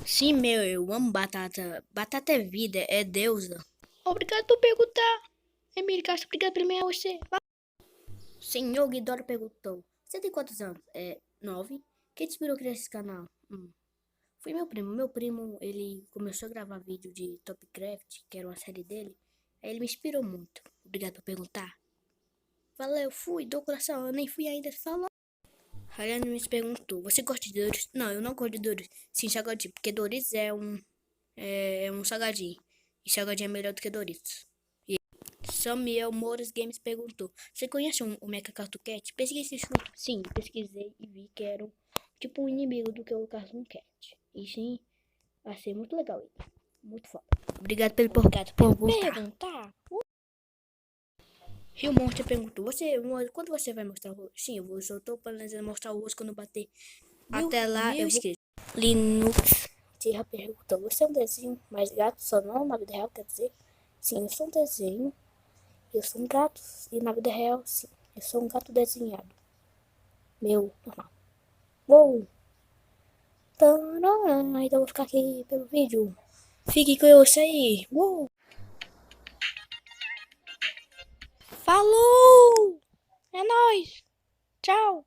Sim, meu, eu amo batata. Batata é vida, é deusa. Obrigado por perguntar. Emílio Castro, obrigado pelo meio a você. Senhor Guidoro perguntou: Você tem quantos anos? 9. Quem te inspirou a criar esse canal? Foi meu primo. Meu primo, ele começou a gravar vídeo de Topcraft, que era uma série dele. Aí ele me inspirou muito. Obrigado por perguntar. Valeu, fui, do coração, eu nem fui ainda. Falou. Rayane me perguntou: Você gosta de Doritos? Não, eu não gosto de Doritos. Sim, salgadinho, porque Doritos é um salgadinho. E salgadinho é melhor do que Doritos. Samuel Mores Games perguntou: Você conhece o Mecha Cartoon Cat? Pesquisei isso. Sim, pesquisei e vi que era tipo um inimigo do que o Cartoon Cat. E sim, achei muito legal ele. Muito foda. Obrigado pelo Obrigado por perguntar. perguntar. Rio Monte perguntou: quando você vai mostrar o rosto? Sim, eu tô planejando mostrar o rosto quando bater. Até lá eu vou. Linux Tira perguntou: Você é um desenho mais gato? Só não na vida real, quer dizer? Sim, eu sou um desenho. Eu sou um gato. E na vida real, sim. Eu sou um gato desenhado. Meu, normal. Uou! Tarará. Então eu vou ficar aqui pelo vídeo. Fique com eu aí. Uou! Falou! É nóis! Tchau!